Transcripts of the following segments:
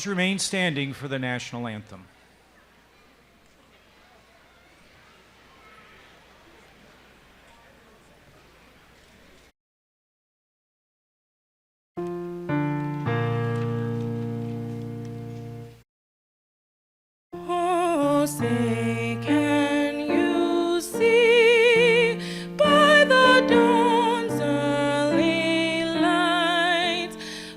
Please remain standing for the national anthem. Oh, say, can you see by the dawn's early light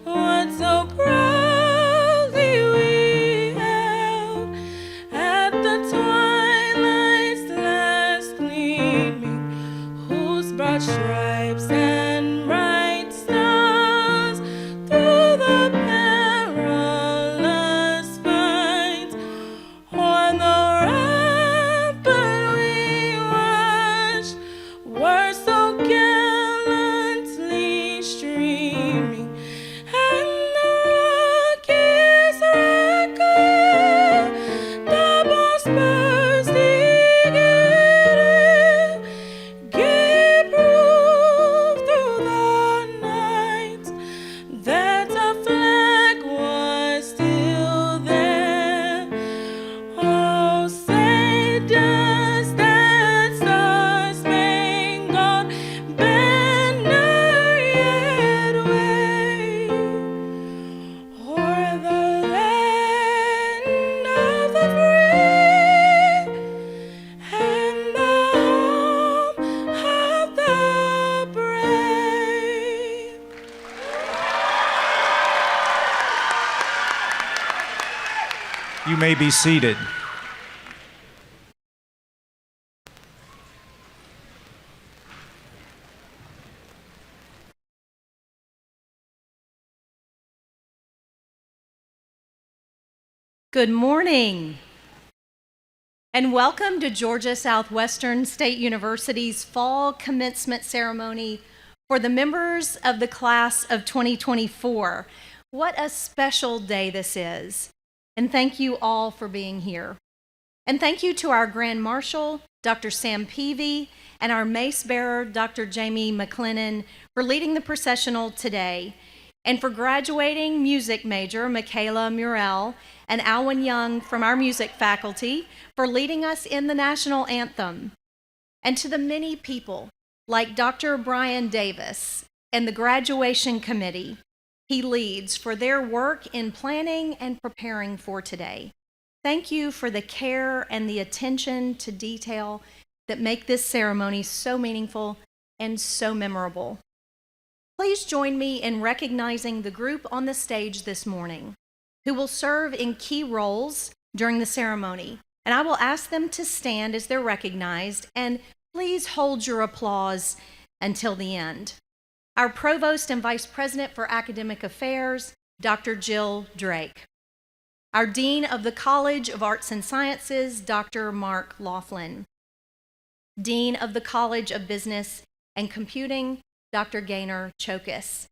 what so proudly we held at the twilight's last gleaming, whose broad stripes and bright stars through the perilous fight on the rampart we watched were so gallantly streaming, and the Rockies record double spurs digging gave proof through the night that the flag was still there. Oh, say does that star-spangled banner yet wave o'er the land of the free and the home of the brave? You may be seated. Good morning, and welcome to Georgia Southwestern State University's Fall Commencement Ceremony for the members of the class of 2024. What a special day this is, and thank you all for being here. And thank you to our Grand Marshal, Dr. Sam Peavy, and our Mace Bearer, Dr. Jamie McLennan, for leading the processional today, and for graduating music major Michaela Murrell and Alwyn Young from our music faculty for leading us in the national anthem. And to the many people like Dr. Brian Davis and the graduation committee he leads for their work in planning and preparing for today. Thank you for the care and the attention to detail that make this ceremony so meaningful and so memorable. Please join me in recognizing the group on the stage this morning who will serve in key roles during the ceremony. And I will ask them to stand as they're recognized, and please hold your applause until the end. Our Provost and Vice President for Academic Affairs, Dr. Jill Drake. Our Dean of the College of Arts and Sciences, Dr. Mark Laughlin. Dean of the College of Business and Computing, Dr. Gaynor Chokas.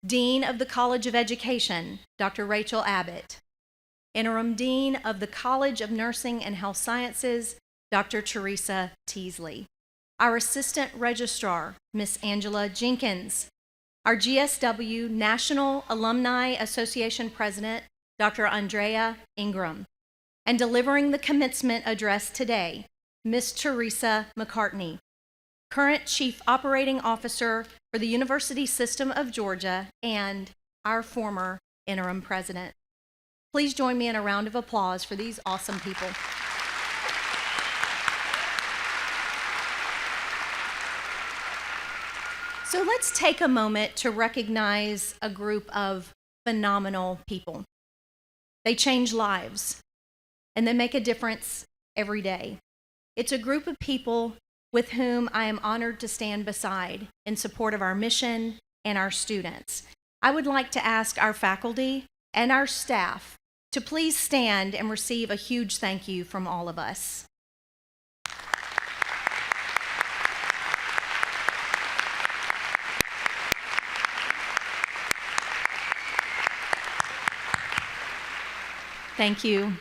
Dean of the College of Education, Dr. Rachel Abbott. Interim Dean of the College of Nursing and Health Sciences, Dr. Teresa Teasley. Our Assistant Registrar, Miss Angela Jenkins. Our GSW National Alumni Association President, Dr. Andrea Ingram. And delivering the commencement address today, Miss Teresa McCartney, current Chief Operating Officer for the University System of Georgia and our former interim president. Please join me in a round of applause for these awesome people. So let's take a moment to recognize a group of phenomenal people. They change lives, and they make a difference every day. It's a group of people with whom I am honored to stand beside in support of our mission and our students. I would like to ask our faculty and our staff to please stand and receive a huge thank you from all of us. Thank you.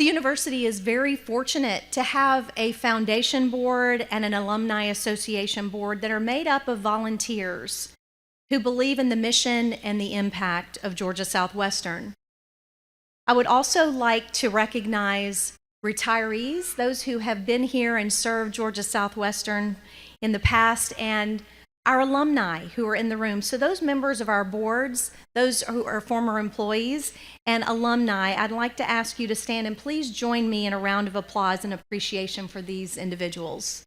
The university is very fortunate to have a foundation board and an alumni association board that are made up of volunteers who believe in the mission and the impact of Georgia Southwestern. I would also like to recognize retirees, those who have been here and served Georgia Southwestern in the past, and our alumni who are in the room. So those members of our boards, those who are former employees and alumni, I'd like to ask you to stand and please join me in a round of applause and appreciation for these individuals.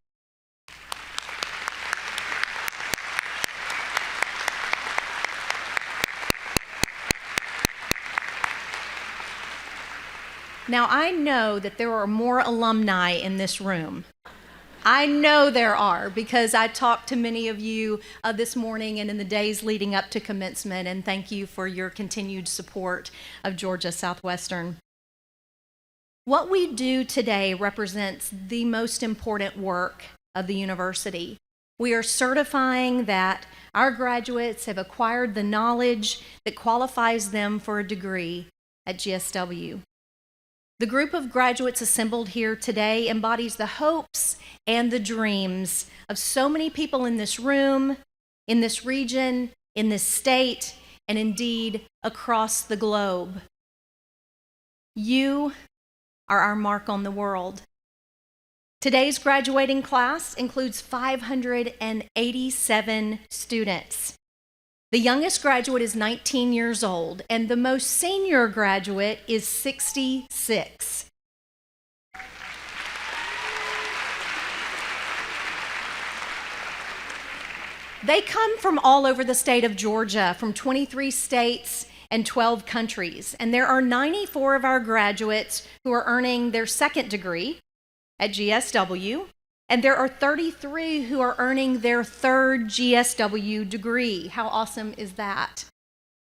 Now, I know that there are more alumni in this room. I know there are, because I talked to many of you this morning and in the days leading up to commencement, and thank you for your continued support of Georgia Southwestern. What we do today represents the most important work of the university. We are certifying that our graduates have acquired the knowledge that qualifies them for a degree at GSW. The group of graduates assembled here today embodies the hopes and the dreams of so many people in this room, in this region, in this state, and indeed across the globe. You are our mark on the world. Today's graduating class includes 587 students. The youngest graduate is 19 years old, and the most senior graduate is 66. They come from all over the state of Georgia, from 23 states and 12 countries. And there are 94 of our graduates who are earning their second degree at GSW. And there are 33 who are earning their third GSW degree. How awesome is that?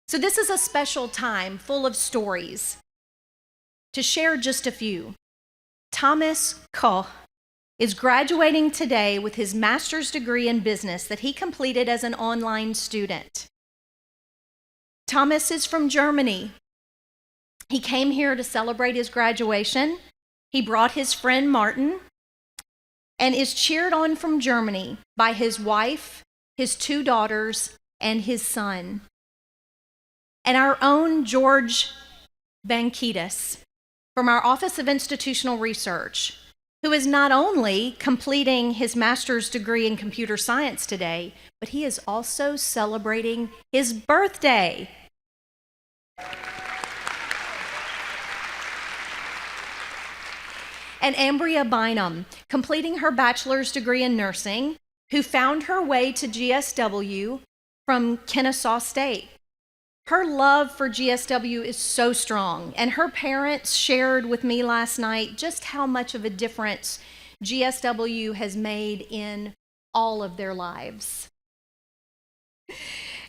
So this is a special time full of stories. To share just a few, Thomas Koch is graduating today with his master's degree in business that he completed as an online student. Thomas is from Germany. He came here to celebrate his graduation. He brought his friend Martin, and is cheered on from Germany by his wife, his 2 daughters, and his son. And our own George Bankitis from our Office of Institutional Research, who is not only completing his master's degree in computer science today, but he is also celebrating his birthday. And Ambria Bynum, completing her bachelor's degree in nursing, who found her way to GSW from Kennesaw State. Her love for GSW is so strong, and her parents shared with me last night just how much of a difference GSW has made in all of their lives.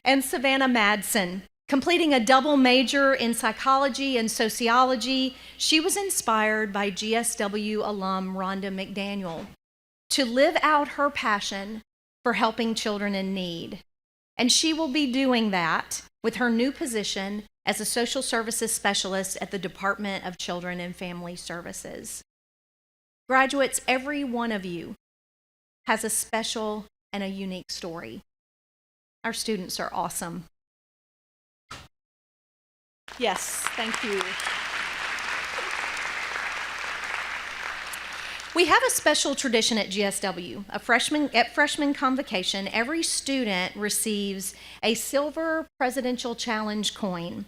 And Savannah Madsen, completing a double major in psychology and sociology, she was inspired by GSW alum Rhonda McDaniel to live out her passion for helping children in need. And she will be doing that with her new position as a social services specialist at the Department of Children and Family Services. Graduates, every one of you has a special and a unique story. Our students are awesome. Yes, thank you. We have a special tradition at GSW. At freshman convocation, every student receives a silver Presidential Challenge coin,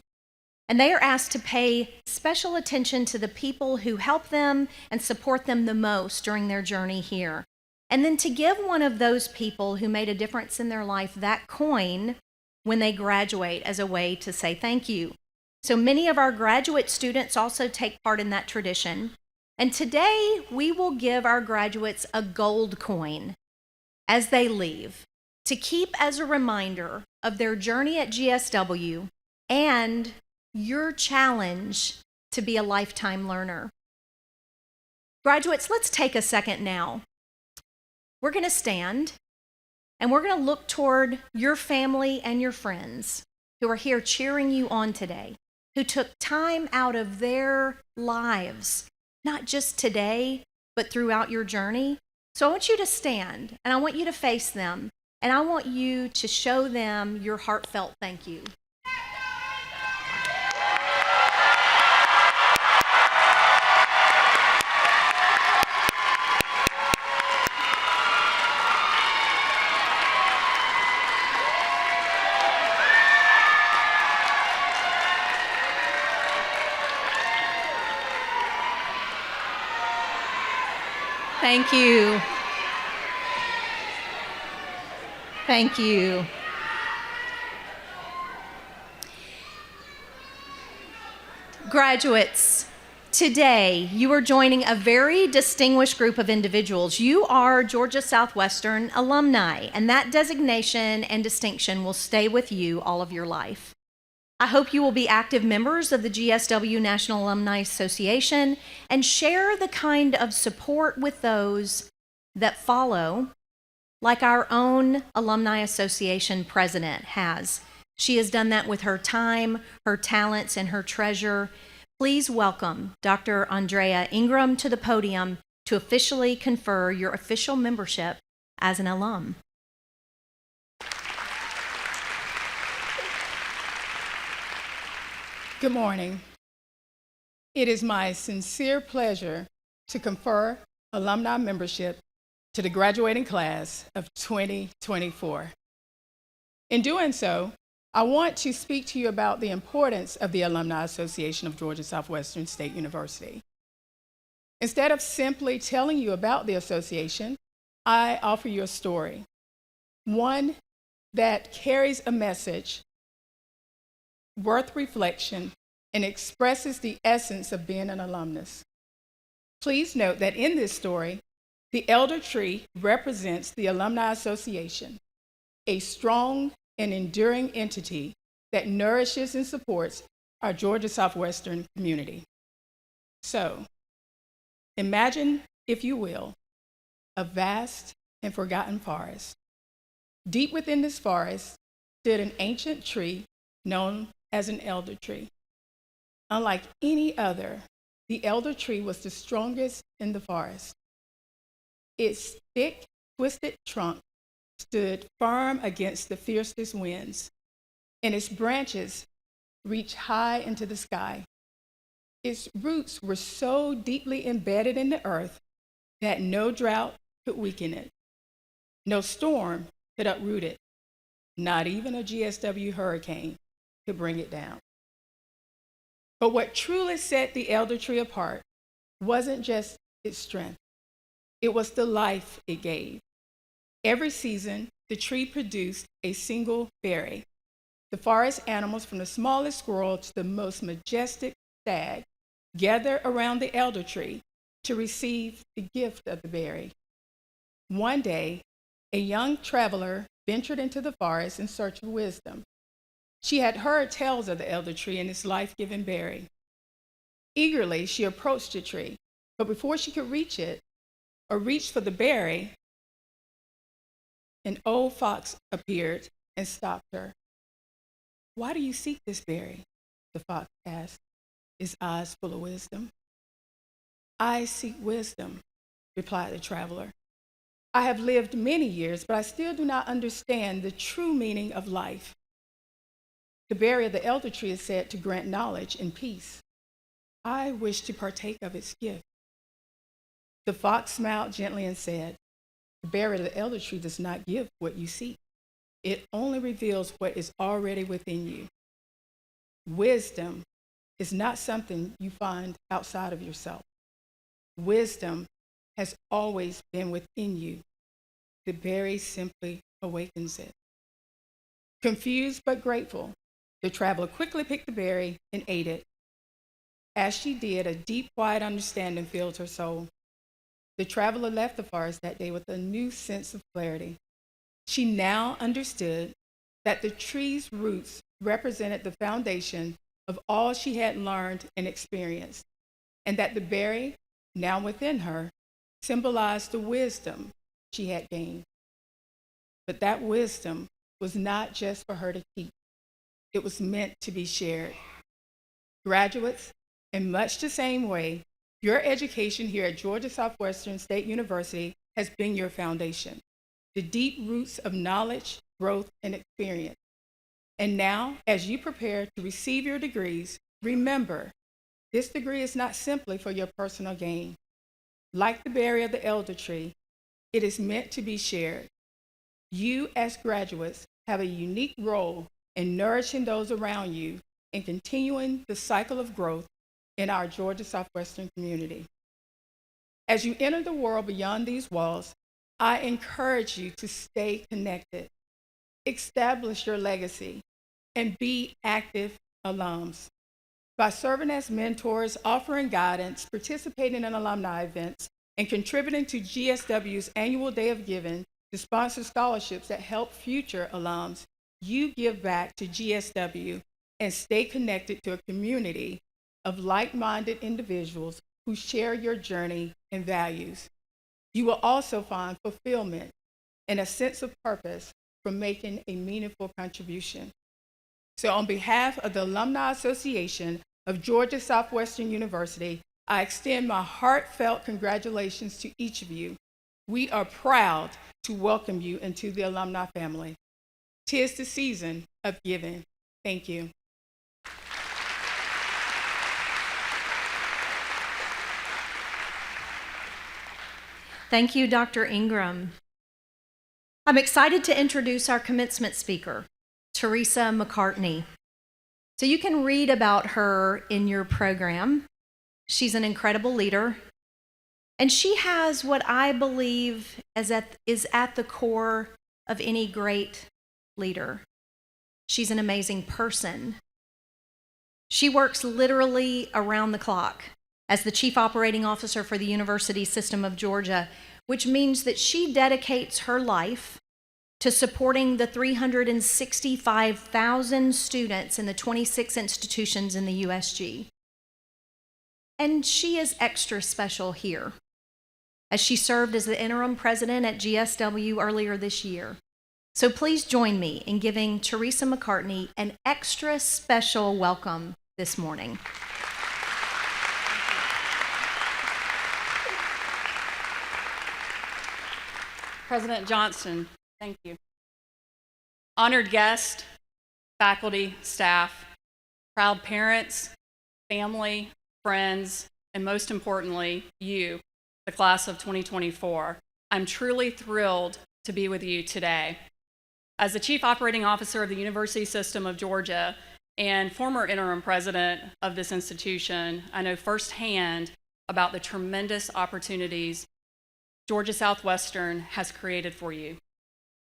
and they are asked to pay special attention to the people who help them and support them the most during their journey here, and then to give one of those people who made a difference in their life that coin when they graduate as a way to say thank you. So many of our graduate students also take part in that tradition. And today, we will give our graduates a gold coin as they leave to keep as a reminder of their journey at GSW and your challenge to be a lifetime learner. Graduates, let's take a second now. We're going to stand and we're going to look toward your family and your friends who are here cheering you on today, who took time out of their lives, not just today, but throughout your journey. So I want you to stand, and I want you to face them, and I want you to show them your heartfelt thank you. Thank you. Thank you. Graduates, today you are joining a very distinguished group of individuals. You are Georgia Southwestern alumni, and that designation and distinction will stay with you all of your life. I hope you will be active members of the GSW National Alumni Association and share the kind of support with those that follow, like our own Alumni Association president has. She has done that with her time, her talents, and her treasure. Please welcome Dr. Andrea Ingram to the podium to officially confer your official membership as an alum. Good morning. It is my sincere pleasure to confer alumni membership to the graduating class of 2024. In doing so, I want to speak to you about the importance of the Alumni Association of Georgia Southwestern State University. Instead of simply telling you about the association, I offer you a story, one that carries a message worth reflection and expresses the essence of being an alumnus. Please note that in this story, the elder tree represents the Alumni Association, a strong and enduring entity that nourishes and supports our Georgia Southwestern community. So, imagine, if you will, a vast and forgotten forest. Deep within this forest stood an ancient tree known as an elder tree. Unlike any other, the elder tree was the strongest in the forest. Its thick, twisted trunk stood firm against the fiercest winds, and its branches reached high into the sky. Its roots were so deeply embedded in the earth that no drought could weaken it. No storm could uproot it. Not even a GSW hurricane could bring it down. But what truly set the elder tree apart wasn't just its strength. It was the life it gave. Every season, the tree produced a single berry. The forest animals, from the smallest squirrel to the most majestic stag, gather around the elder tree to receive the gift of the berry. One day, a young traveler ventured into the forest in search of wisdom. She had heard tales of the elder tree and its life-giving berry. Eagerly, she approached the tree, but before she could reach it or reach for the berry, an old fox appeared and stopped her. "Why do you seek this berry?" the fox asked, his eyes full of wisdom. "I seek wisdom," replied the traveler. "I have lived many years, but I still do not understand the true meaning of life. The berry of the elder tree is said to grant knowledge and peace. I wish to partake of its gift." The fox smiled gently and said, "The berry of the elder tree does not give what you seek. It only reveals what is already within you. Wisdom is not something you find outside of yourself. Wisdom has always been within you. The berry simply awakens it." Confused but grateful, the traveler quickly picked the berry and ate it. As she did, a deep, quiet understanding filled her soul. The traveler left the forest that day with a new sense of clarity. She now understood that the tree's roots represented the foundation of all she had learned and experienced, and that the berry, now within her, symbolized the wisdom she had gained. But that wisdom was not just for her to keep. It was meant to be shared. Graduates, in much the same way, your education here at Georgia Southwestern State University has been your foundation. the deep roots of knowledge, growth, and experience. And now, as you prepare to receive your degrees, remember, this degree is not simply for your personal gain. Like the berry of the elder tree, it is meant to be shared. You, as graduates, have a unique role in nourishing those around you and continuing the cycle of growth in our Georgia Southwestern community. As you enter the world beyond these walls, I encourage you to stay connected, establish your legacy, and be active alums. By serving as mentors, offering guidance, participating in alumni events, and contributing to GSW's annual Day of Giving to sponsor scholarships that help future alums, you give back to GSW and stay connected to a community of like-minded individuals who share your journey and values. You will also find fulfillment and a sense of purpose from making a meaningful contribution. So on behalf of the Alumni Association of Georgia Southwestern University, I extend my heartfelt congratulations to each of you. We are proud to welcome you into the alumni family. 'Tis the season of giving. Thank you. Thank you, Dr. Ingram. I'm excited to introduce our commencement speaker, Teresa McCartney. So you can read about her in your program. She's an incredible leader, and she has what I believe is at the core of any great leader. She's an amazing person. She works literally around the clock as the Chief Operating Officer for the University System of Georgia, which means that she dedicates her life to supporting the 365,000 students in the 26 institutions in the USG. And she is extra special here, as she served as the interim president at GSW earlier this year. So please join me in giving Teresa McCartney an extra special welcome this morning. President Johnston, thank you. Honored guests, faculty, staff, proud parents, family, friends, and most importantly, you, the class of 2024. I'm truly thrilled to be with you today. As the Chief Operating Officer of the University System of Georgia and former interim president of this institution, I know firsthand about the tremendous opportunities Georgia Southwestern has created for you.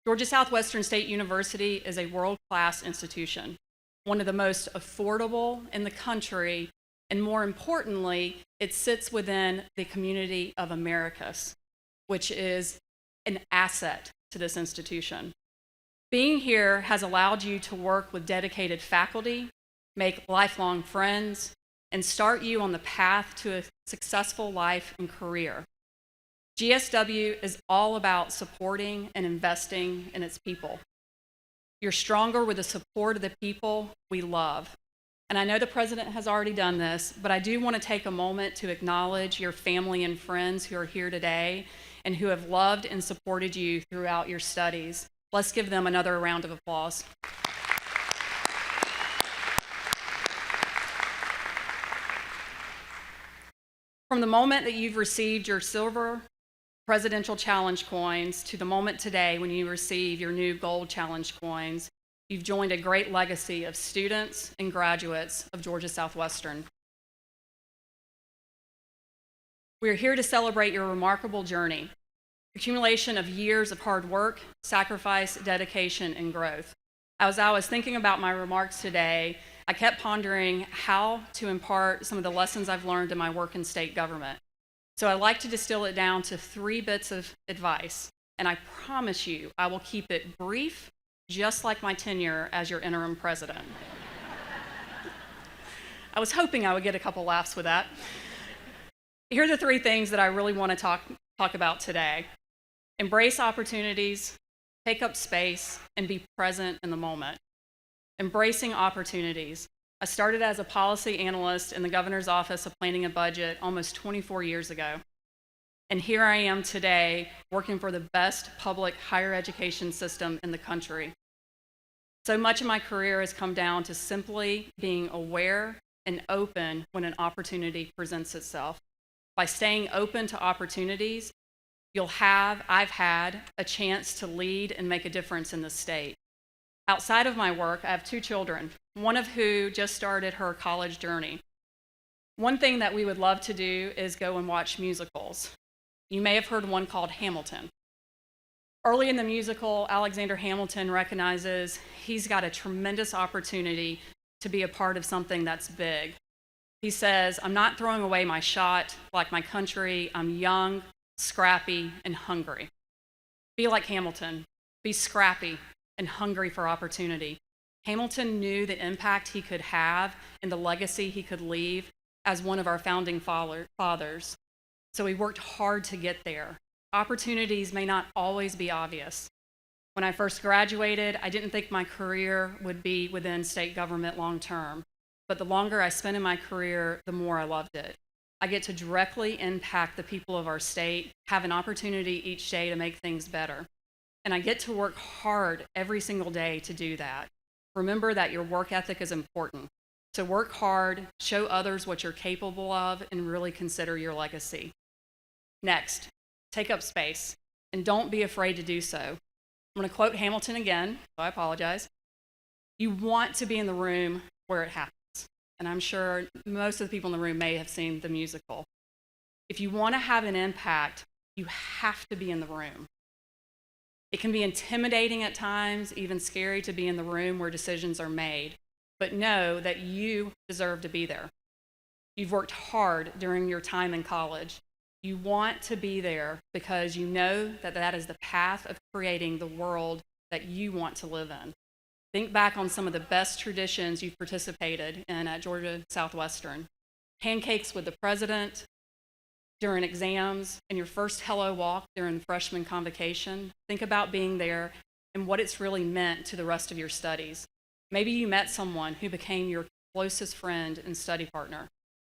Georgia Southwestern State University is a world-class institution, one of the most affordable in the country, and more importantly, it sits within the community of Americas, which is an asset to this institution. Being here has allowed you to work with dedicated faculty, make lifelong friends, and start you on the path to a successful life and career. GSW is all about supporting and investing in its people. You're stronger with the support of the people we love. And I know the president has already done this, but I do want to take a moment to acknowledge your family and friends who are here today and who have loved and supported you throughout your studies. Let's give them another round of applause. From the moment that you've received your silver Presidential Challenge coins to the moment today when you receive your new Gold Challenge coins, you've joined a great legacy of students and graduates of Georgia Southwestern. We are here to celebrate your remarkable journey, accumulation of years of hard work, sacrifice, dedication, and growth. As I was thinking about my remarks today, I kept pondering how to impart some of the lessons I've learned in my work in state government. So I'd like to distill it down to 3 bits of advice, and I promise you I will keep it brief, just like my tenure as your interim president. I was hoping I would get a couple laughs with that. Here are the 3 things that I really want to talk about today. Embrace opportunities, take up space, and be present in the moment. Embracing opportunities. I started as a policy analyst in the governor's office of planning and budget almost 24 years ago. And here I am today working for the best public higher education system in the country. So much of my career has come down to simply being aware and open when an opportunity presents itself. By staying open to opportunities, I've had a chance to lead and make a difference in the state. Outside of my work, I have 2 children, one of who just started her college journey. One thing that we would love to do is go and watch musicals. You may have heard one called Hamilton. Early in the musical, Alexander Hamilton recognizes he's got a tremendous opportunity to be a part of something that's big. He says, I'm not throwing away my shot like my country. I'm young, scrappy, and hungry. Be like Hamilton. Be scrappy and hungry for opportunity. Hamilton knew the impact he could have and the legacy he could leave as one of our founding fathers. So he worked hard to get there. Opportunities may not always be obvious. When I first graduated, I didn't think my career would be within state government long term. But the longer I spent in my career, the more I loved it. I get to directly impact the people of our state, have an opportunity each day to make things better. And I get to work hard every single day to do that. Remember that your work ethic is important. So work hard, show others what you're capable of, and really consider your legacy. Next, take up space, and don't be afraid to do so. I'm going to quote Hamilton again, so I apologize. You want to be in the room where it happens. And I'm sure most of the people in the room may have seen the musical. If you want to have an impact, you have to be in the room. It can be intimidating at times, even scary to be in the room where decisions are made, but know that you deserve to be there. You've worked hard during your time in college. You want to be there because you know that that is the path of creating the world that you want to live in. Think back on some of the best traditions you've participated in at Georgia Southwestern. Pancakes with the president during exams and your first hello walk during freshman convocation. Think about being there and what it's really meant to the rest of your studies. Maybe you met someone who became your closest friend and study partner.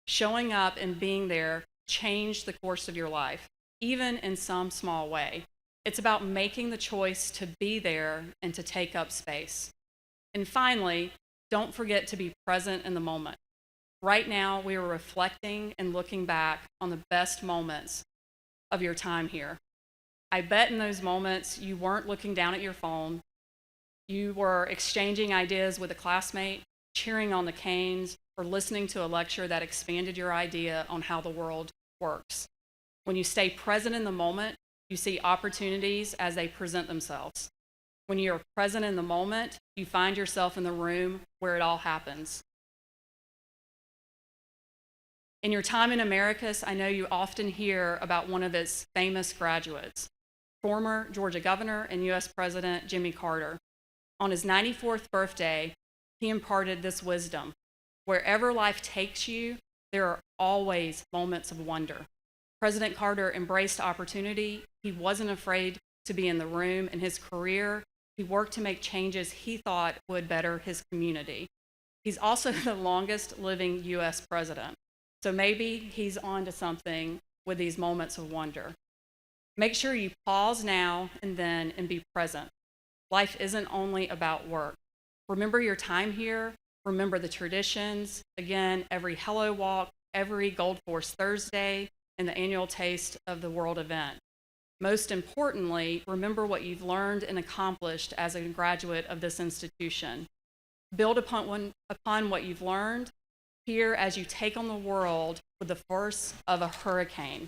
Showing up and being there changed the course of your life, even in some small way. It's about making the choice to be there and to take up space. And finally, don't forget to be present in the moment. Right now, we are reflecting and looking back on the best moments of your time here. I bet in those moments you weren't looking down at your phone. You were exchanging ideas with a classmate, cheering on the Canes, or listening to a lecture that expanded your idea on how the world works. When you stay present in the moment, you see opportunities as they present themselves. When you're present in the moment, you find yourself in the room where it all happens. In your time in Americus, I know you often hear about one of its famous graduates, former Georgia Governor and U.S. President Jimmy Carter. On his 94th birthday, he imparted this wisdom. Wherever life takes you, there are always moments of wonder. President Carter embraced opportunity. He wasn't afraid to be in the room. In his career, he worked to make changes he thought would better his community. He's also the longest living U.S. president. So maybe he's on to something with these moments of wonder. Make sure you pause now and then and be present. Life isn't only about work. Remember your time here. Remember the traditions. Again, every Hello Walk, every Gold Force Thursday, and the annual Taste of the World event. Most importantly, remember what you've learned and accomplished as a graduate of this institution. Build upon what you've learned here as you take on the world with the force of a hurricane.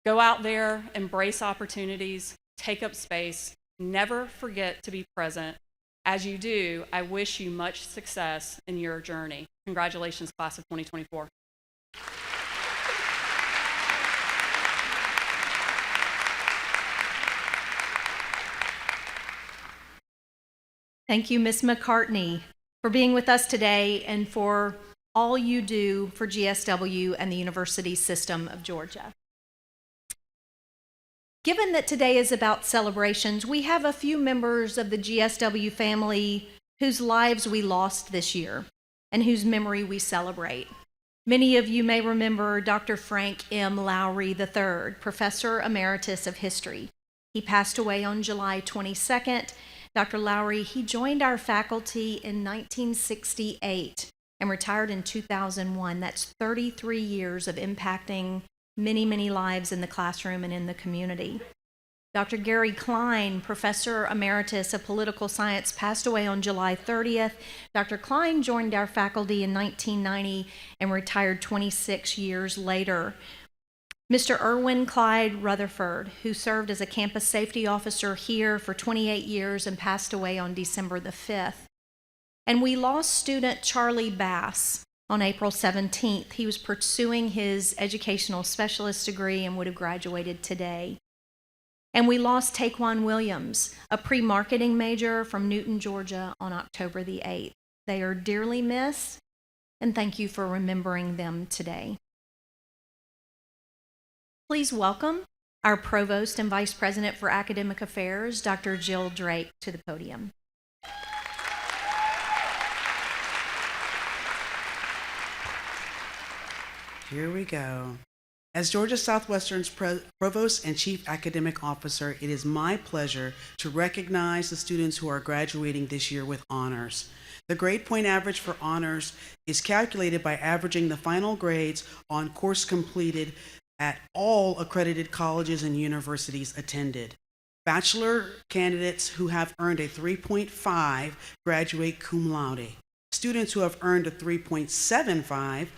Go out there, embrace opportunities, take up space, never forget to be present. As you do, I wish you much success in your journey. Congratulations, class of 2024. Thank you, Ms. McCartney, for being with us today and for all you do for GSW and the University System of Georgia. Given that today is about celebrations, we have a few members of the GSW family whose lives we lost this year and whose memory we celebrate. Many of you may remember Dr. Frank M. Lowry III, Professor Emeritus of History. He passed away on July 22nd. Dr. Lowry, he joined our faculty in 1968 and retired in 2001. That's 33 years of impacting many, many lives in the classroom and in the community. Dr. Gary Klein, Professor Emeritus of Political Science, passed away on July 30th. Dr. Klein joined our faculty in 1990 and retired 26 years later. Mr. Irwin Clyde Rutherford, who served as a campus safety officer here for 28 years and passed away on December the 5th. And we lost student Charlie Bass on April 17th. He was pursuing his educational specialist degree and would have graduated today. And we lost Taquan Williams, a pre-marketing major from Newton, Georgia, on October the 8th. They are dearly missed, and thank you for remembering them today. Please welcome our Provost and Vice President for Academic Affairs, Dr. Jill Drake, to the podium. Here we go. As Georgia Southwestern's Provost and Chief Academic Officer, it is my pleasure to recognize the students who are graduating this year with honors. The grade point average for honors is calculated by averaging the final grades on course completed at all accredited colleges and universities attended. Bachelor candidates who have earned a 3.5 graduate cum laude. Students who have earned a 3.75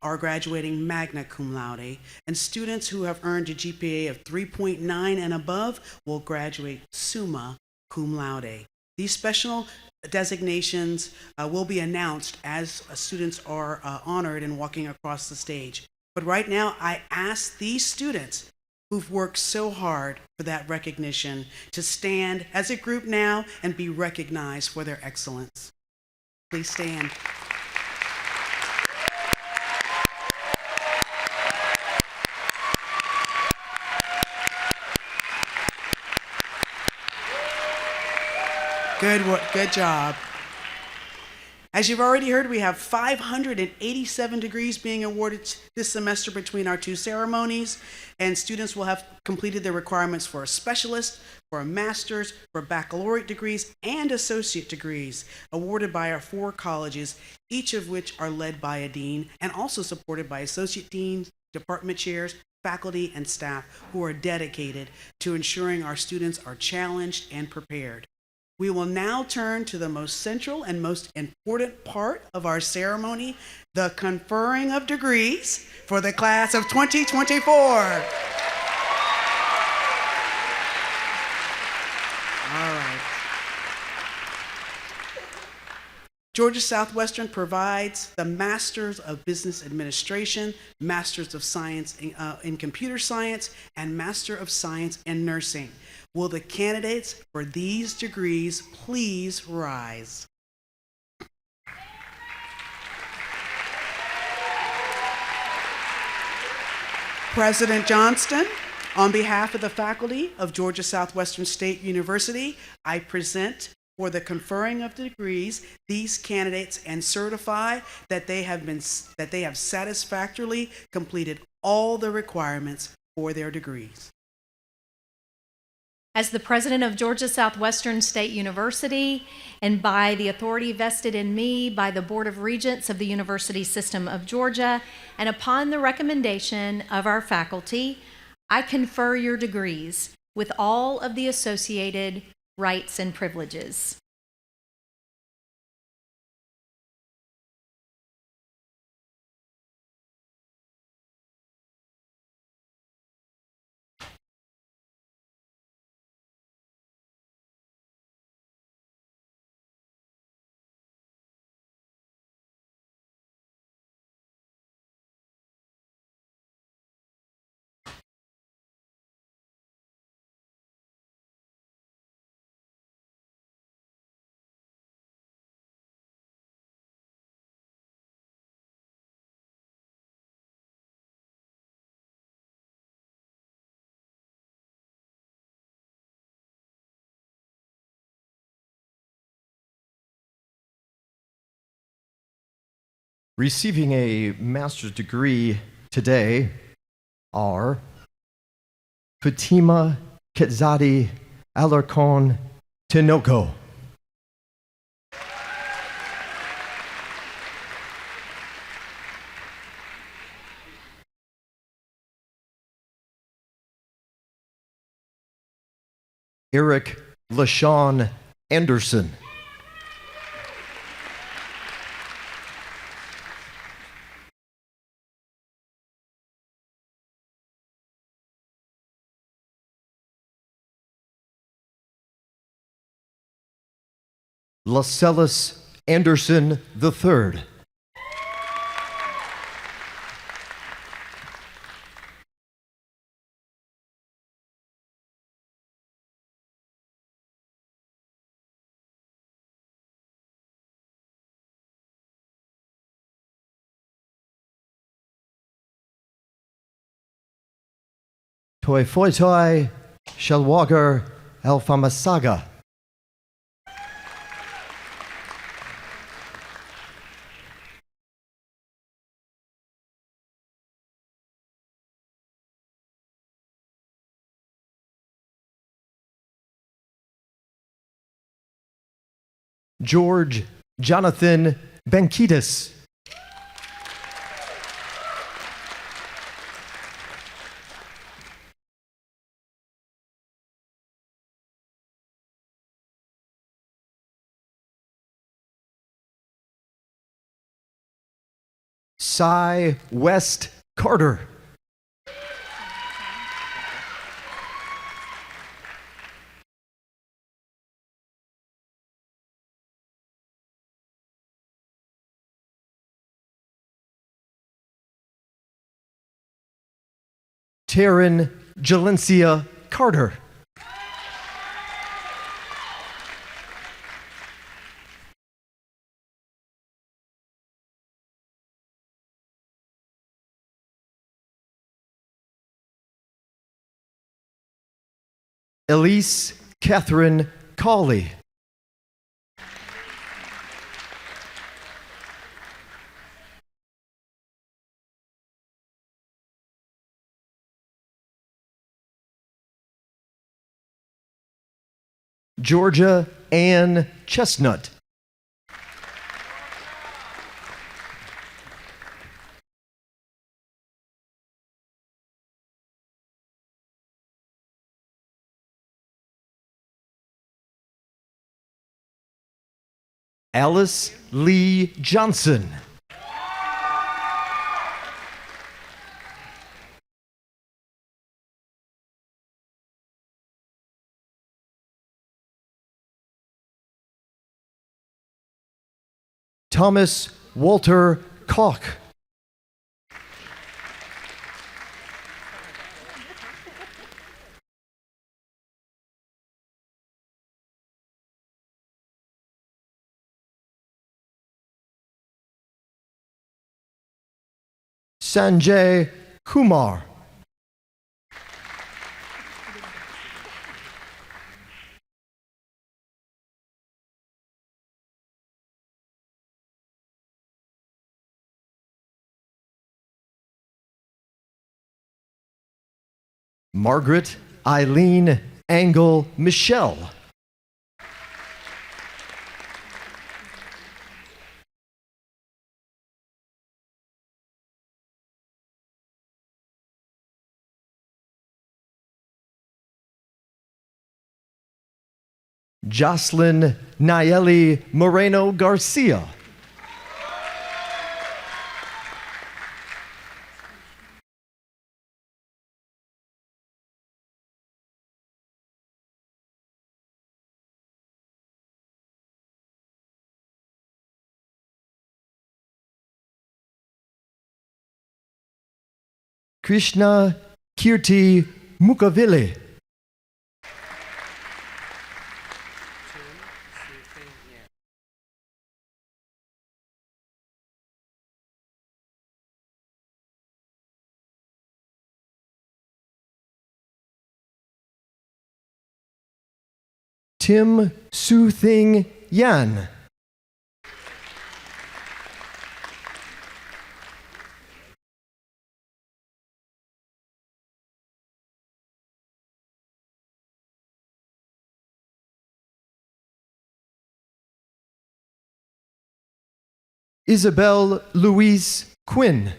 are graduating magna cum laude, and students who have earned a GPA of 3.9 and above will graduate summa cum laude. These special designations will be announced as students are honored and walking across the stage. But right now, I ask these students who've worked so hard for that recognition to stand as a group now and be recognized for their excellence. Please stand. Good work, good job. As you've already heard, we have 587 degrees being awarded this semester between our two ceremonies, and students will have completed their requirements for a specialist, for a master's, for baccalaureate degrees, and associate degrees awarded by our 4 colleges, each of which are led by a dean and also supported by associate deans, department chairs, faculty, and staff who are dedicated to ensuring our students are challenged and prepared. We will now turn to the most central and most important part of our ceremony, the conferring of degrees for the class of 2024. All right. Georgia Southwestern provides the Masters of Business Administration, Masters of Science in Computer Science, and Master of Science in Nursing. Will the candidates for these degrees please rise? President Johnston, on behalf of the faculty of Georgia Southwestern State University, I present for the conferring of the degrees these candidates and certify that they have satisfactorily completed all the requirements for their degrees. As the president of Georgia Southwestern State University, and by the authority vested in me by the Board of Regents of the University System of Georgia, and upon the recommendation of our faculty, I confer your degrees with all of the associated rights and privileges. Receiving a master's degree today are Fatima Ketzadi Alarcon Tinoco. Eric LaShawn Anderson. Lascelles Anderson III. Toifoitoi Shelwager Alfamasaga. George Jonathan Bankitis. Cy West Carter. Taryn Jalencia Carter. Elise Catherine Cawley. Georgia Ann Chestnut. Alice Lee Johnson. Thomas Walter Koch. Sanjay Kumar. Margaret Eileen Angle Michelle. Jocelyn Nayeli Moreno Garcia. Krishna Kirti Mukavile. Tim Su Thing Yan. Isabel Louise Quinn.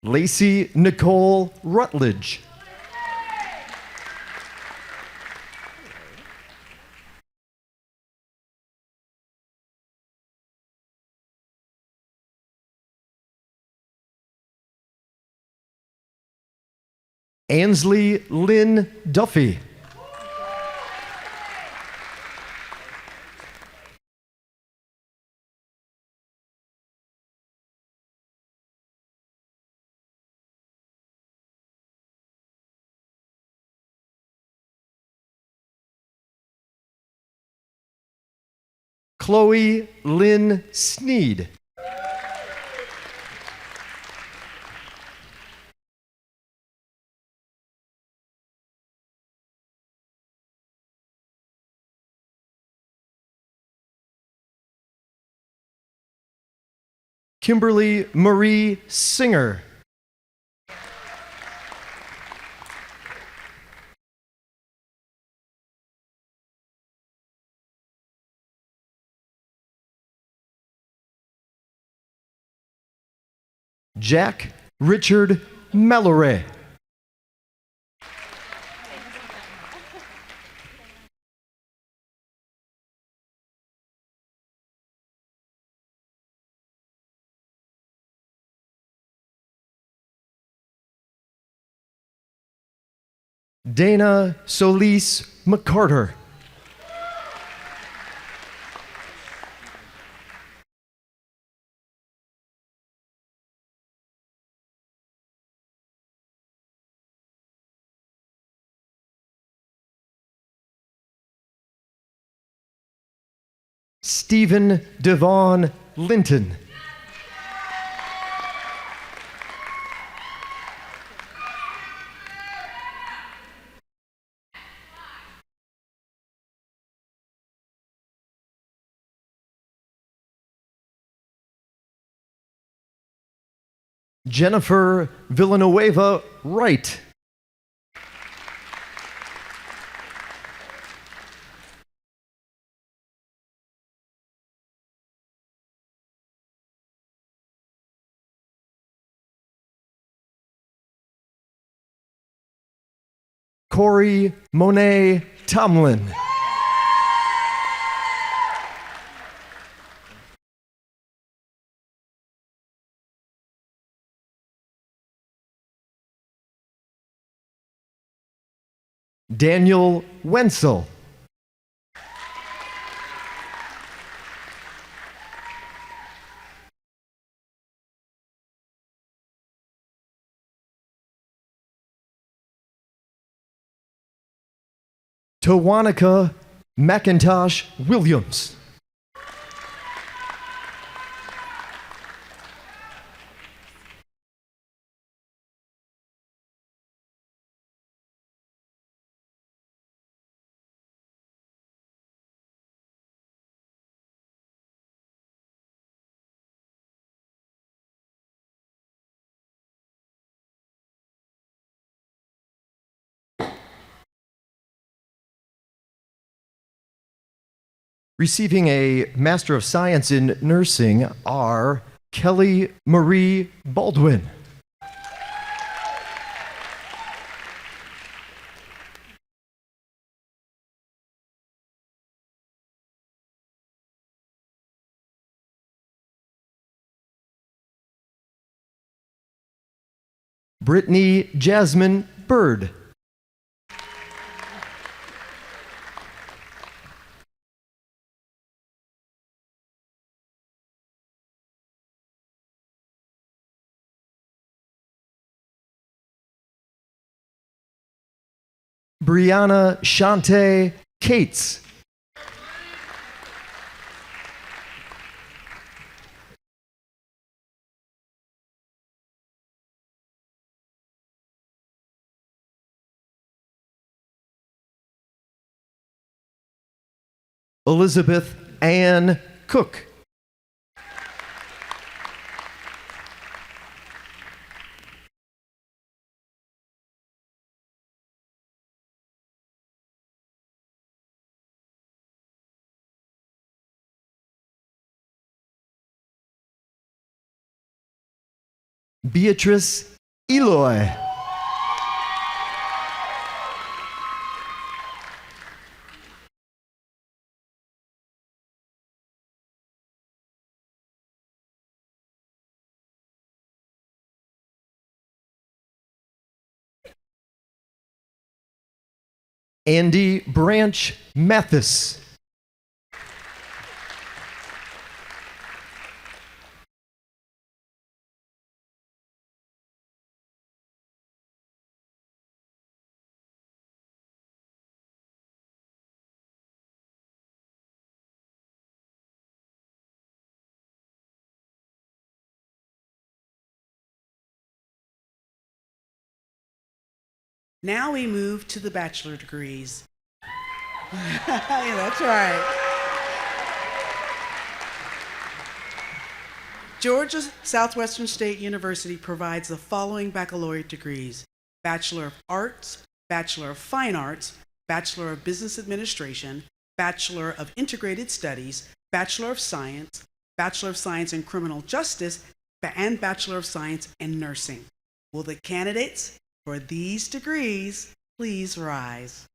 Lacey Nicole Rutledge. Ansley Lynn Duffy. Chloe Lynn Sneed. Kimberly Marie Singer. Jack Richard Mallory. Dana Solis McCarter. Stephen Devon Linton. Jennifer Villanueva Wright. Corey Monet Tomlin. Daniel Wenzel. Tawanica McIntosh Williams. Receiving a Master of Science in Nursing are Kelly Marie Baldwin. Brittany Jasmine Bird. Brianna Shante Cates. Elizabeth Ann Cook. Beatrice Eloy. Andy Branch Mathis. Now we move to the bachelor degrees. Yeah, that's right. Georgia Southwestern State University provides the following baccalaureate degrees: Bachelor of Arts, Bachelor of Fine Arts, Bachelor of Business Administration, Bachelor of Integrated Studies, Bachelor of Science in Criminal Justice, and Bachelor of Science in Nursing. Will the candidates for these degrees please rise?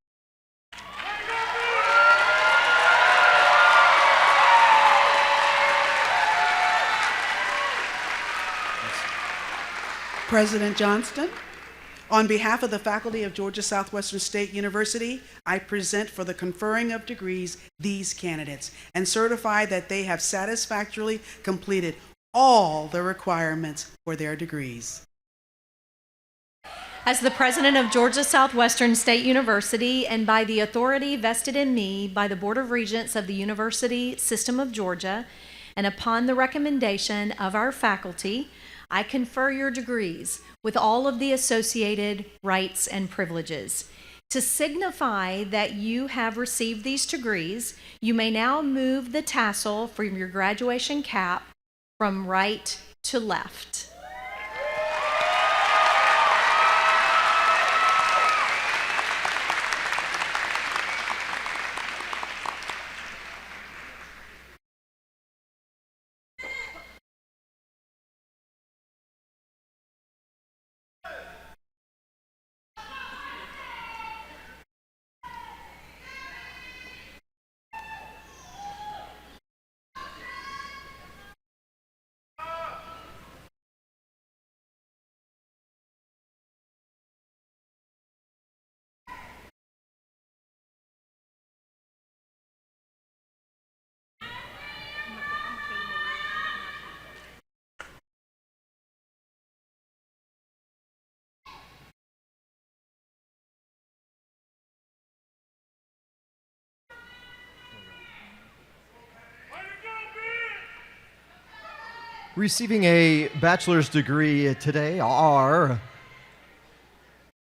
President Johnston, on behalf of the faculty of Georgia Southwestern State University, I present for the conferring of degrees these candidates and certify that they have satisfactorily completed all the requirements for their degrees. As the president of Georgia Southwestern State University, and by the authority vested in me by the Board of Regents of the University System of Georgia, and upon the recommendation of our faculty, I confer your degrees with all of the associated rights and privileges. To signify that you have received these degrees, you may now move the tassel from your graduation cap from right to left. Receiving a bachelor's degree today are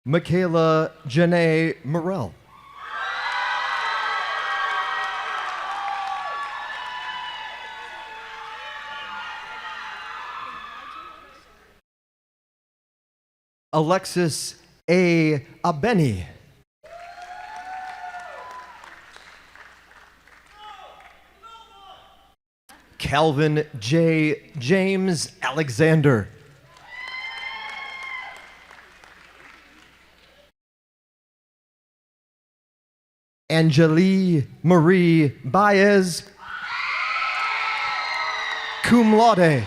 Michaela Janae Morell, Alexis A. Abeni, Calvin J. James Alexander, Angeli Marie Baez, cum laude.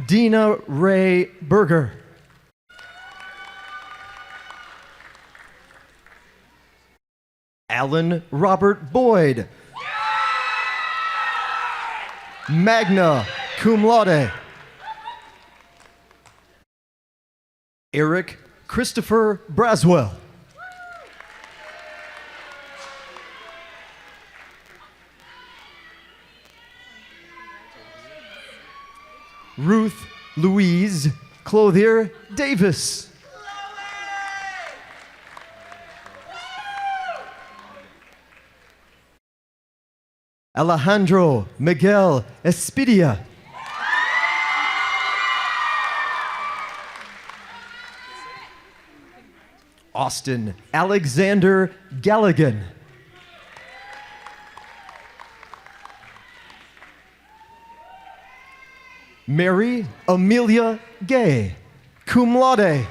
Dina Ray Berger, Alan Robert Boyd, magna cum laude. Eric Christopher Braswell, Ruth Louise Clothier Davis, Alejandro Miguel Espidia. Austin Alexander Galligan. Mary Amelia Gay, cum laude.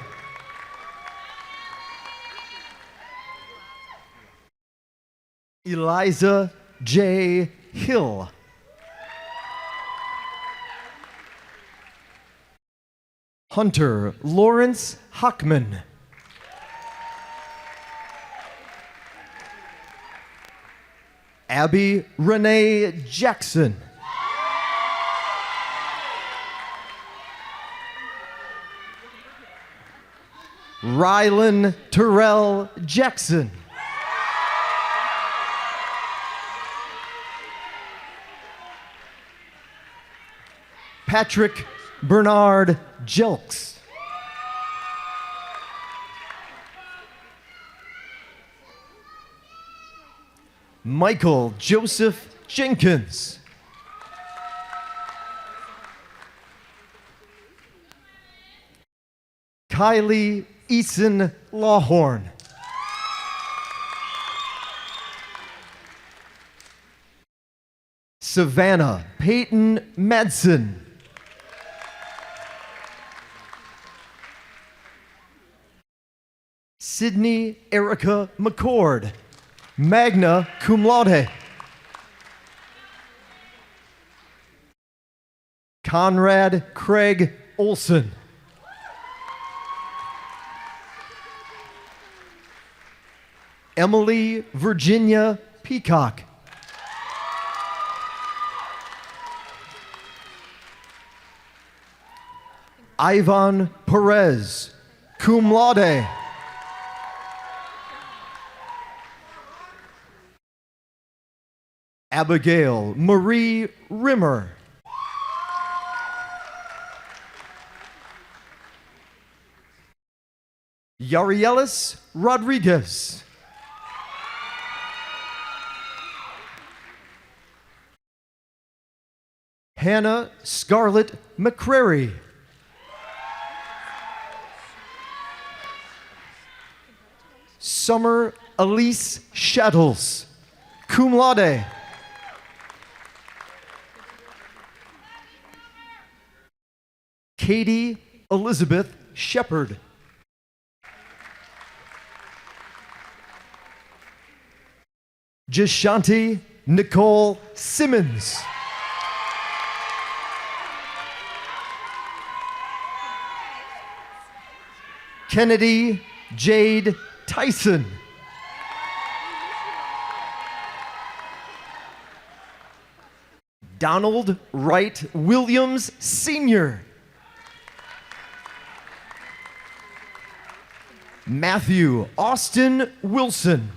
Eliza J. Hill. Hunter Lawrence Hockman. Abby Renee Jackson. Rylan Terrell Jackson. Patrick Bernard Jelks. Michael Joseph Jenkins. Kylie Eason Lawhorn. Savannah Peyton Madsen. Sydney Erica McCord, magna cum laude. Conrad Craig Olson. Emily Virginia Peacock. Ivan Perez, cum laude. Abigail Marie Rimmer. Yarielis Rodriguez. Hannah Scarlett McCrary. Summer Elise Shattles, cum laude. Katie Elizabeth Shepard. Jashanti Nicole Simmons. Kennedy Jade Tyson. Donald Wright Williams Sr. Matthew Austin Wilson.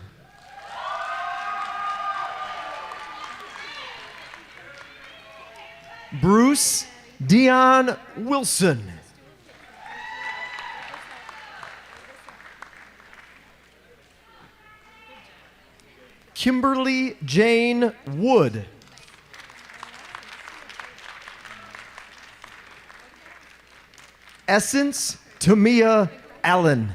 Bruce Dion Wilson. Kimberly Jane Wood. Essence Tamia Allen.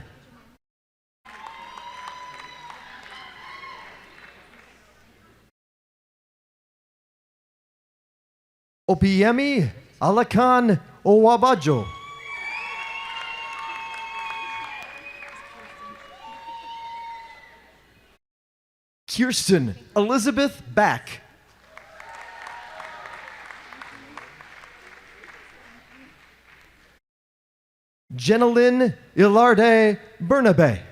Opiemi Alakan Owabajo. Kirsten Elizabeth Back. Jenilyn Ilarde Bernabe.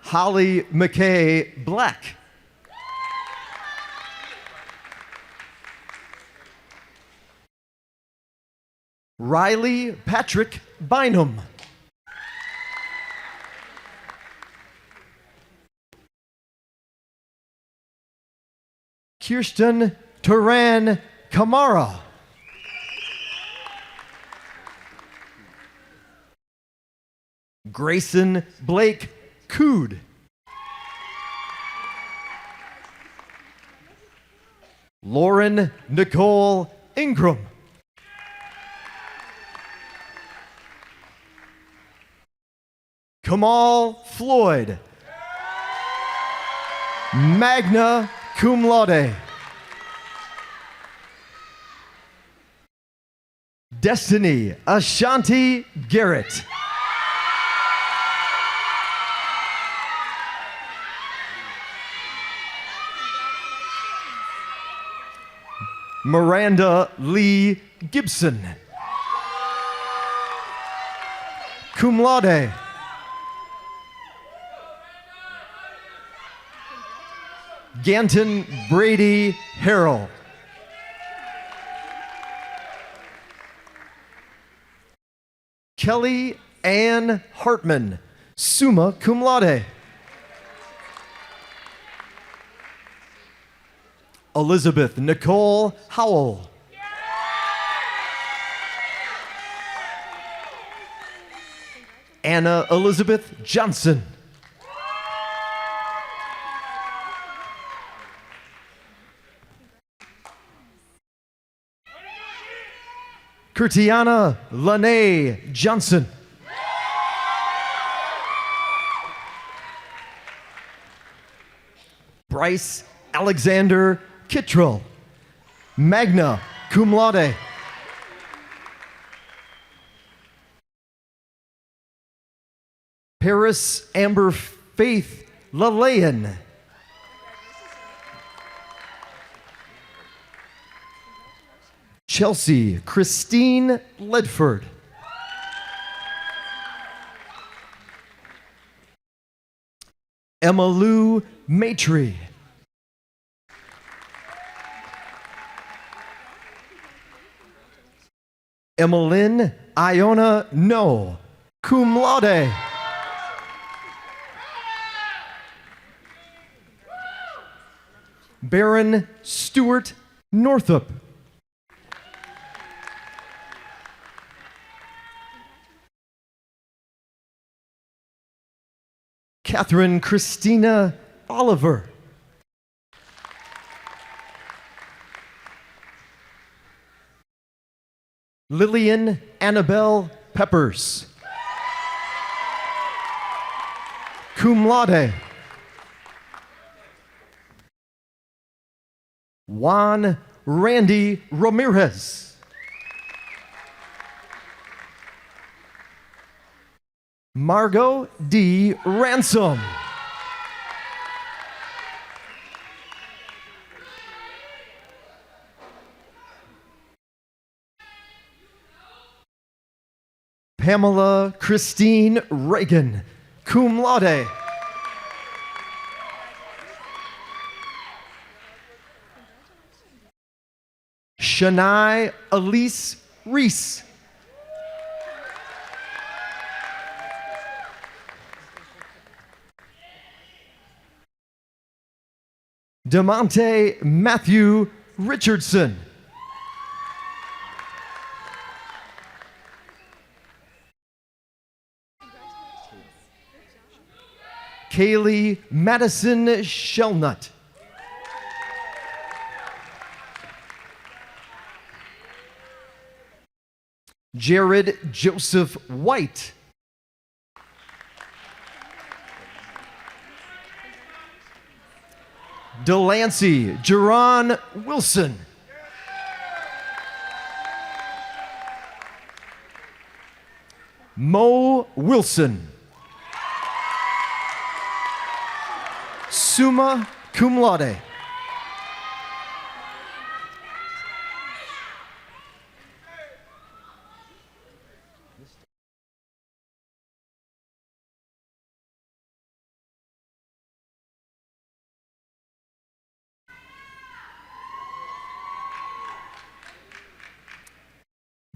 Holly McKay Black. Riley Patrick Bynum. Kirsten Turan Kamara. Grayson Blake Cood. Lauren Nicole Ingram. Kamal Floyd. Magna cum laude. Destiny Ashanti Garrett. Miranda Lee Gibson. Cum laude. Ganton Brady Harrell. Kelly Ann Hartman, summa cum laude. Elizabeth Nicole Howell. Anna Elizabeth Johnson. Kurtiana Lanae Johnson. Bryce Alexander Kittrell, magna cum laude. Paris Amber Faith Lalayan. Chelsea Christine Ledford. Emma Lou Maitre. Emmeline Iona No, cum laude. Baron Stuart Northup. Catherine Christina Oliver. Lillian Annabelle Peppers, cum laude. Juan Randy Ramirez. Margot D. Ransom. Pamela Christine Reagan, cum laude. Shania Elise Reese. DeMonte Matthew Richardson. Kaylee Madison Shelnut. Jared Joseph White. Delancey Jerron Wilson. Mo Wilson. Summa cum laude.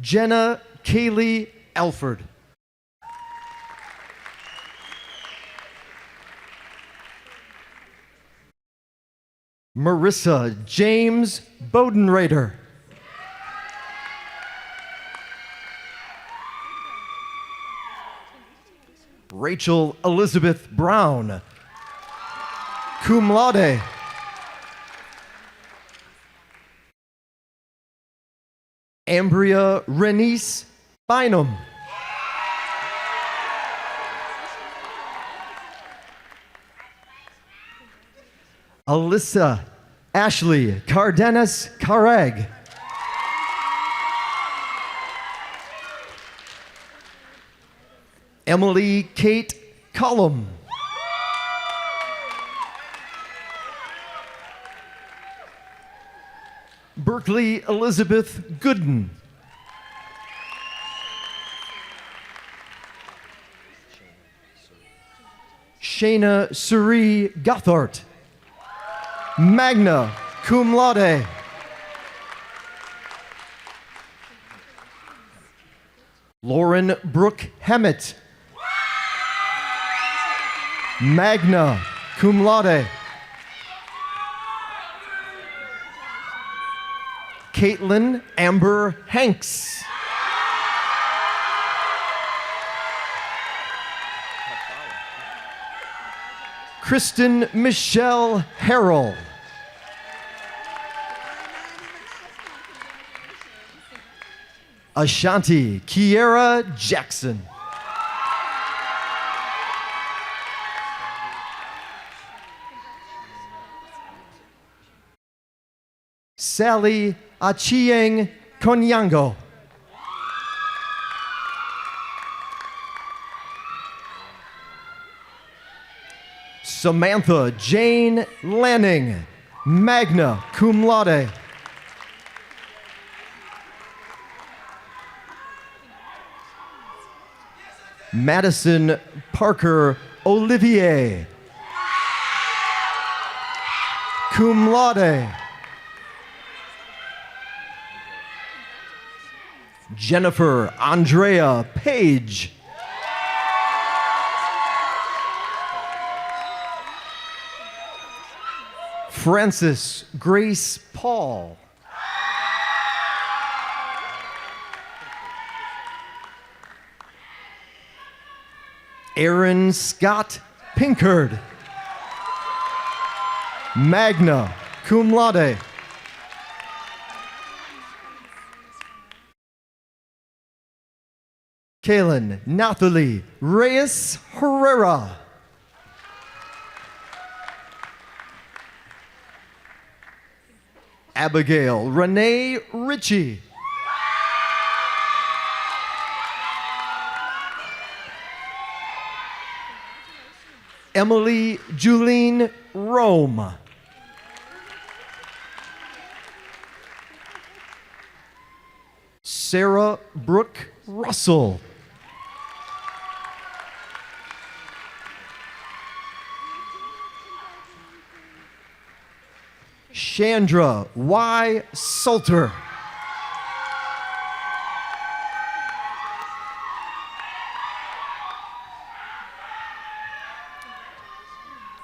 Jenna Kaylee Alford. Marissa James Bodenreiter. Rachel Elizabeth Brown, cum laude. Ambria Renice Bynum. Alyssa Ashley Cardenas Carreg. Emily Kate Cullum. Berkeley Elizabeth Gooden. Shayna Suri Gothart, magna cum laude. Lauren Brooke Hammett, magna cum laude. Caitlin Amber Hanks. Kristen Michelle Harrell. Ashanti Kiera Jackson. Sally Achieng Konyango. Samantha Jane Lanning, magna cum laude. Madison Parker Olivier, cum laude. Jennifer Andrea Page. Frances Grace Paul. Aaron Scott Pinkard, magna cum laude. Kaylin Nathalie Reyes Herrera. Abigail Renee Ritchie. Emily Julene Rome. Sarah Brooke Russell. Chandra Y. Salter.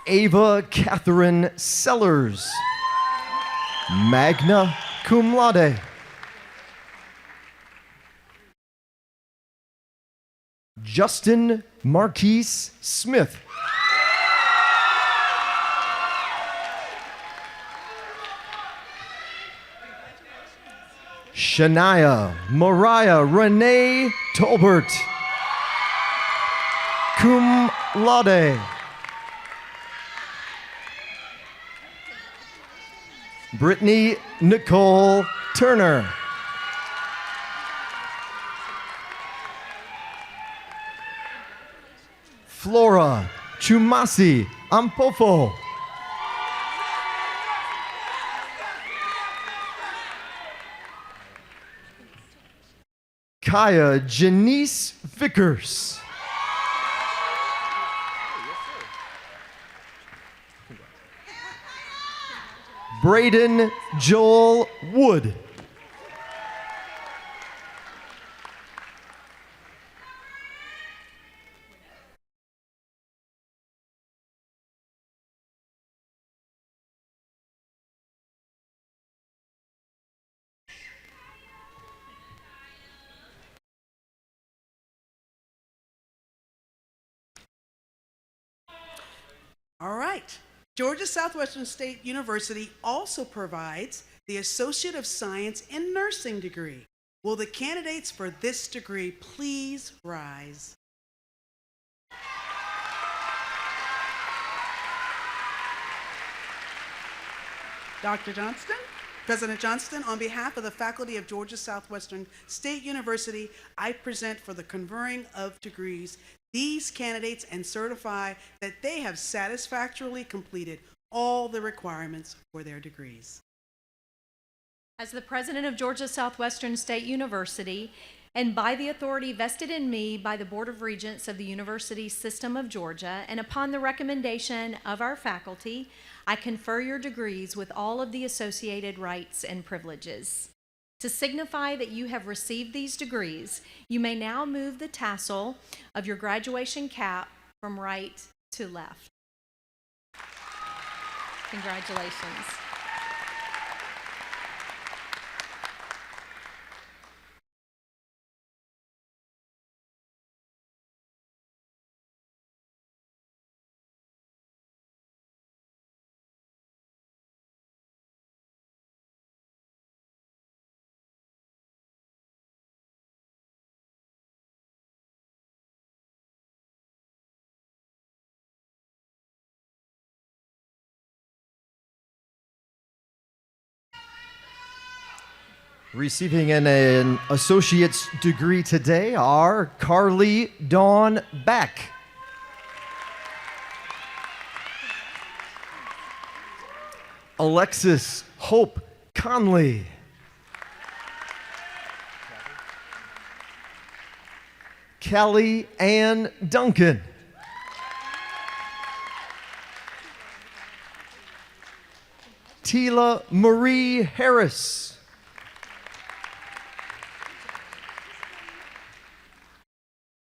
Ava Catherine Sellers, magna cum laude. Justin Marquise Smith. Shania Mariah Renee Tolbert, cum laude. Brittany Nicole Turner. Flora Chumasi Ampofo. Kaya Janice Vickers. Braden Joel Wood. All right. Georgia Southwestern State University also provides the Associate of Science in Nursing degree. Will the candidates for this degree please rise? Dr. Johnston? President Johnston, on behalf of the faculty of Georgia Southwestern State University, I present for the conferring of degrees these candidates and certify that they have satisfactorily completed all the requirements for their degrees. As the president of Georgia Southwestern State University, and by the authority vested in me by the Board of Regents of the University System of Georgia, and upon the recommendation of our faculty, I confer your degrees with all of the associated rights and privileges. To signify that you have received these degrees, you may now move the tassel of your graduation cap from right to left. Congratulations. Receiving an associate's degree today are Carly Dawn Back, Alexis Hope Conley, Callie Ann Duncan, Tila Marie Harris,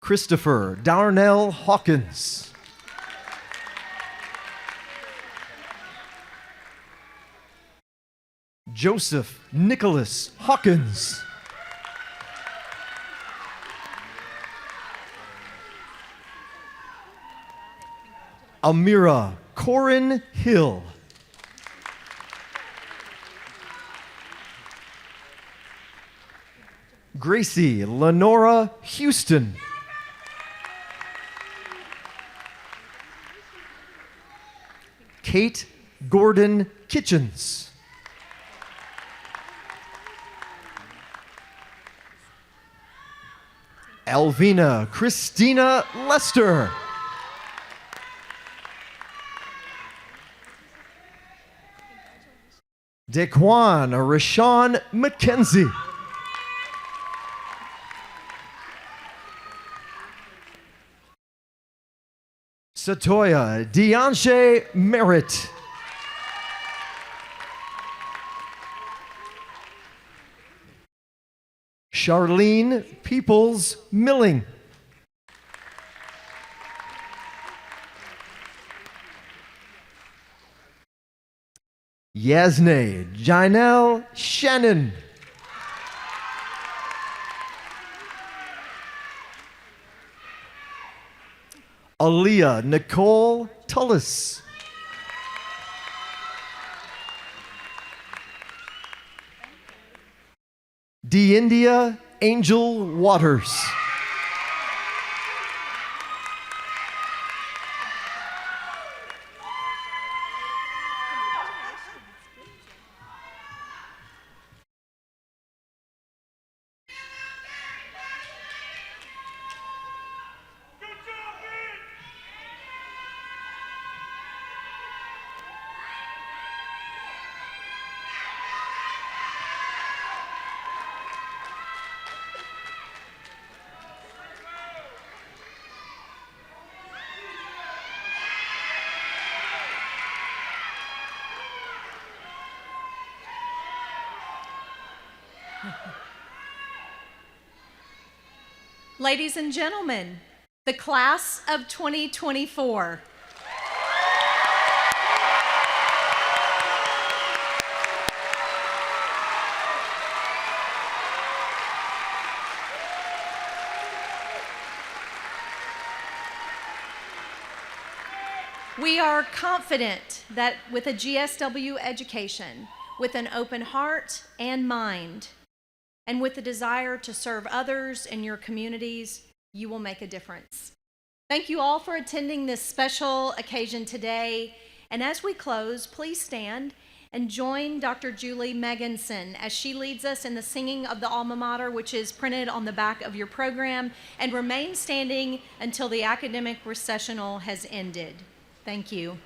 Christopher Darnell Hawkins, Joseph Nicholas Hawkins, Amira Corin Hill, Gracie Lenora Houston, Kate Gordon Kitchens, Alvina Christina Lester, Daquan Rashawn McKenzie, Satoya Deanshe Merritt, Charlene Peoples Milling, Yasne Janelle Shannon, Aaliyah Nicole Tullis, DeIndia Angel Waters, Ladies and gentlemen, the class of 2024. We are confident that with a GSW education, with an open heart and mind, and with the desire to serve others in your communities, you will make a difference. Thank you all for attending this special occasion today. And as we close, please stand and join Dr. Julie Meganson as she leads us in the singing of the alma mater, which is printed on the back of your program, and remain standing until the academic recessional has ended. Thank you.